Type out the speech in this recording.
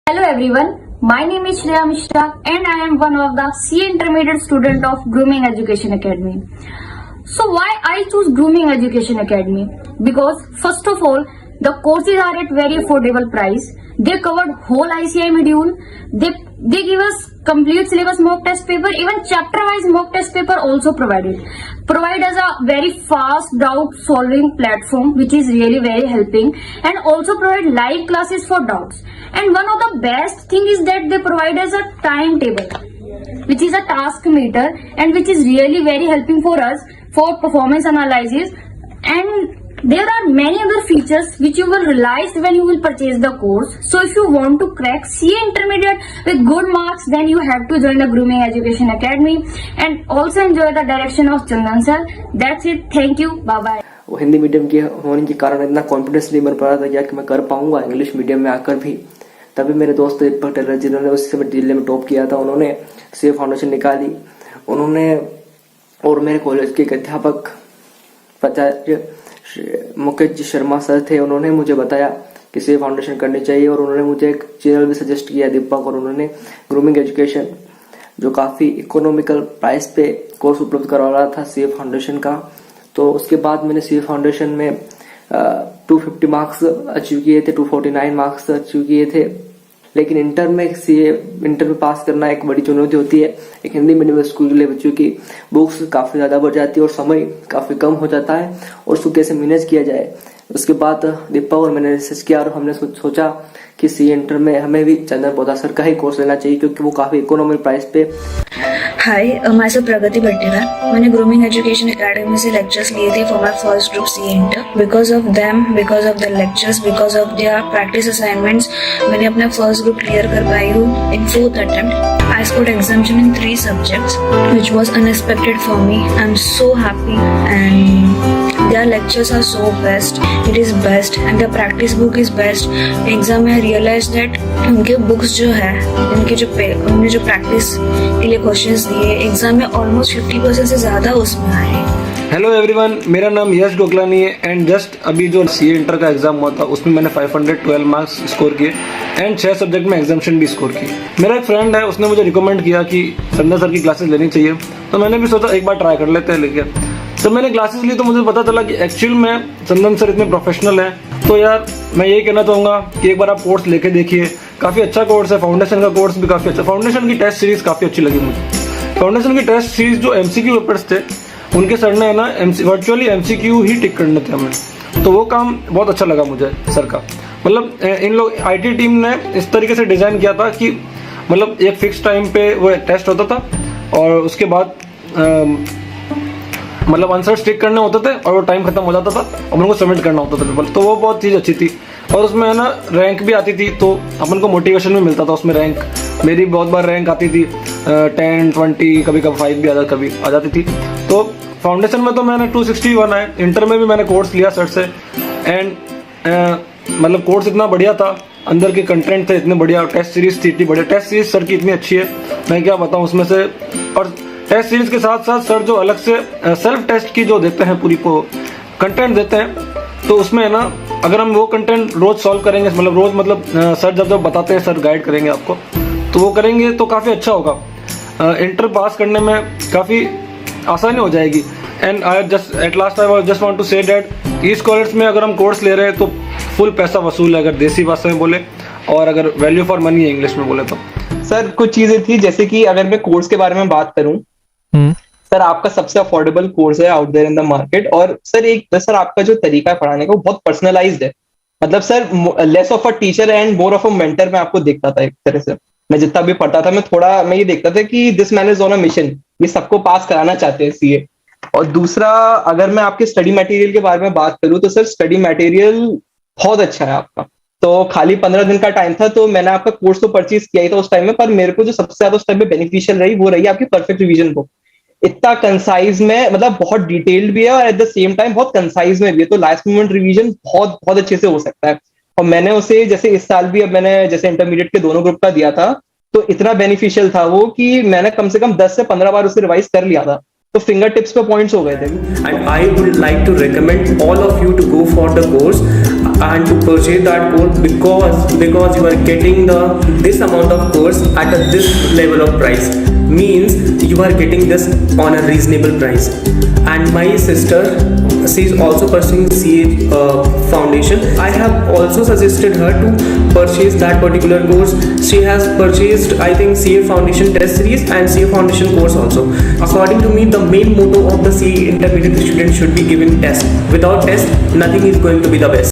Hello everyone, my name is Shreya Mishra and I am one of the CA Intermediate student of Grooming Education Academy. So why I choose Grooming Education Academy? Because first of all, the courses are at very affordable price. They covered whole ICI module. They give us complete syllabus mock test paper, even chapter wise mock test paper also provided. Provide us a very fast doubt solving platform which is really very helping, and also provide live classes for doubts. And one of the best thing is that they provide us a timetable which is a task meter and which is really very helping for us for performance analysis. And there are many other features which you will realize when you will purchase the course. So if you want to crack CA Intermediate with good marks, then you have to join the Grooming Education Academy and also enjoy the direction of Chandan sir. That's it. Thank you. Bye bye. वो Hindi medium के होने के कारण इतना confidence नहीं बन पा रहा था कि मैं कर पाऊंगा इंग्लिश मीडियम में आकर भी। तभी मेरे दोस्त दीपक टेलर जिन्होंने उस समय जिले में टॉप किया था, उन्होंने सीए फाउंडेशन निकाली। उन्होंने और मेरे कॉलेज के एक अध्यापक मुकेश जी शर्मा सर थे, उन्होंने मुझे बताया कि सीए फाउंडेशन करनी चाहिए और उन्होंने मुझे एक चैनल भी सजेस्ट किया दीपक, और उन्होंने ग्रूमिंग एजुकेशन जो काफ़ी इकोनॉमिकल प्राइस पे कोर्स उपलब्ध करवा रहा था सीए फाउंडेशन का। तो उसके बाद मैंने सीए फाउंडेशन में 250 मार्क्स अचीव किए थे, 249 मार्क्स अचीव किए थे। लेकिन इंटर में पास करना एक बड़ी चुनौती होती है। एक हिंदी मीडियम स्कूल के लिए बच्चों की बुक्स काफ़ी ज़्यादा बढ़ जाती है और समय काफ़ी कम हो जाता है, और उसको कैसे मैनेज किया जाए। उसके बाद दीपक और मैंने रिसर्च किया और हमने सोचा कि सीए इंटर में हमें भी चंदन पौधा सर का ही कोर्स लेना चाहिए, क्योंकि वो काफ़ी इकोनॉमिक प्राइस पे। हाय, माय सेल्फ प्रगति भट्टीवाल। मैंने ग्रूमिंग एजुकेशन एकेडमी से लेक्चर्स लिए थे for my first group CA inter. Because of them, because of the lectures, because of their practice assignments, मैंने अपना फर्स्ट ग्रुप क्लियर कर पाई हूँ इन 4th attempt. I scored exemption in 3 subjects, which was unexpected for me. I'm so happy, and their lectures are so best. It is best, and the practice book is best. Exam में I realized that उनके books जो है, उन्होंने जो practice के लिए questions दिए, exam में ऑलमोस्ट 50% से ज़्यादा उसमें आए। हेलो एवरीवन, मेरा नाम यश गोकलानी है एंड जस्ट अभी जो सीए इंटर का एग्जाम हुआ था उसमें मैंने 512 मार्क्स स्कोर किए एंड 6 सब्जेक्ट में एग्जामिशन भी स्कोर की। मेरा एक फ्रेंड है, उसने मुझे रिकमेंड किया कि चंदा सर की क्लासेस लेनी चाहिए, तो मैंने भी सोचा एक बार ट्राई कर लेते हैं। लेके जब मैंने क्लासेस ली तो मुझे पता चला कि एक्चुअल में चंदन सर इतने प्रोफेशनल हैं। तो यार मैं यही कहना चाहूँगा कि एक बार आप कोर्स लेके देखिए, काफ़ी अच्छा कोर्स है। फाउंडेशन का कोर्स भी काफ़ी अच्छा, फाउंडेशन की टेस्ट सीरीज काफ़ी अच्छी लगी मुझे। फाउंडेशन की टेस्ट सीरीज जो एमसीक्यू पेपर्स थे उनके सर ने है ना वर्चुअली एमसीक्यू ही टिक करने थे हमें, तो वो काम बहुत अच्छा लगा मुझे सर का। मतलब इन लोग आईटी टीम ने इस तरीके से डिज़ाइन किया था कि मतलब एक फिक्स टाइम पे वो टेस्ट होता था और उसके बाद मतलब आंसर टिक करने होते थे और वो टाइम खत्म हो जाता था और उनको सबमिट करना होता था पेपर। तो वो बहुत चीज़ अच्छी थी, और उसमें है ना रैंक भी आती थी, तो अपन को मोटिवेशन भी मिलता था उसमें। रैंक मेरी बहुत बार रैंक आती थी 10, 20, कभी कभी 5 भी कभी आ जाती थी। तो फाउंडेशन में तो मैंने 261 आए। इंटर में भी मैंने कोर्स लिया सर से, एंड मतलब कोर्स इतना बढ़िया था, अंदर के कंटेंट थे इतने बढ़िया, टेस्ट सीरीज थी इतनी बढ़िया। टेस्ट सीरीज सर की इतनी अच्छी है, मैं क्या बताऊँ उसमें से। और टेस्ट सीरीज के साथ साथ सर जो अलग से सेल्फ टेस्ट की जो देते हैं पूरी को कंटेंट देते हैं, तो उसमें है ना अगर हम वो कंटेंट रोज सॉल्व करेंगे, मतलब रोज मतलब सर जब बताते हैं सर गाइड करेंगे आपको, तो वो करेंगे तो काफ़ी अच्छा होगा। इंटर पास करने में काफ़ी आसानी हो जाएगी। And I just at last I just want to say that e scholars में अगर हम कोर्स ले रहे हैं तो फुल पैसा वसूल है, अगर देसी भाषा में बोले, और अगर वैल्यू फॉर मनी है इंग्लिश में बोले तो। सर कुछ चीजें थी, जैसे कि अगर मैं कोर्स के बारे में बात करूं, सर आपका सबसे अफोर्डेबल कोर्स है out there in the market. और सर आपका जो तरीका है पढ़ाने का वो बहुत पर्सनलाइज्ड है। मतलब sir less of a teacher and more of a mentor मैं आपको देखता था। एक तरह से मैं जितना भी पढ़ता था मैं ये देखता था कि this man is on a mission, ये सबको पास कराना चाहते हैं सीए। और दूसरा, अगर मैं आपके स्टडी मटेरियल के बारे में बात करूं तो सर स्टडी मटेरियल बहुत अच्छा है आपका। तो खाली 15 दिन का टाइम था, तो मैंने आपका कोर्स तो परचेज किया ही था उस टाइम में, पर मेरे को जो सबसे ज्यादा उस टाइम में बेनिफिशियल रही वो रही आपकी परफेक्ट रिवीजन बुक। इतना कंसाइज में, मतलब बहुत डिटेल्ड भी है और एट द सेम टाइम बहुत कंसाइज में भी है, तो लास्ट मोमेंट रिवीजन बहुत बहुत अच्छे से हो सकता है। और मैंने उसे जैसे इस साल भी, अब मैंने जैसे इंटरमीडिएट के दोनों ग्रुप का दिया था, तो इतना बेनिफिशियल था वो कि मैंने कम से कम 10 से 15 बार उसे रिवाइज कर लिया था, तो फिंगर टिप्स पे पॉइंट्स हो गए थे। And I would like to recommend all of you to go for the course. and to purchase that course because you are getting this amount of course at this level of price, means you are getting this on a reasonable price. And my sister, she is also pursuing CA foundation. I have also suggested her to purchase that particular course. She has purchased, I think, CA foundation test series and CA foundation course also. According to me, the main motto of the CA intermediate student should be given test. Without test, nothing is going to be the best.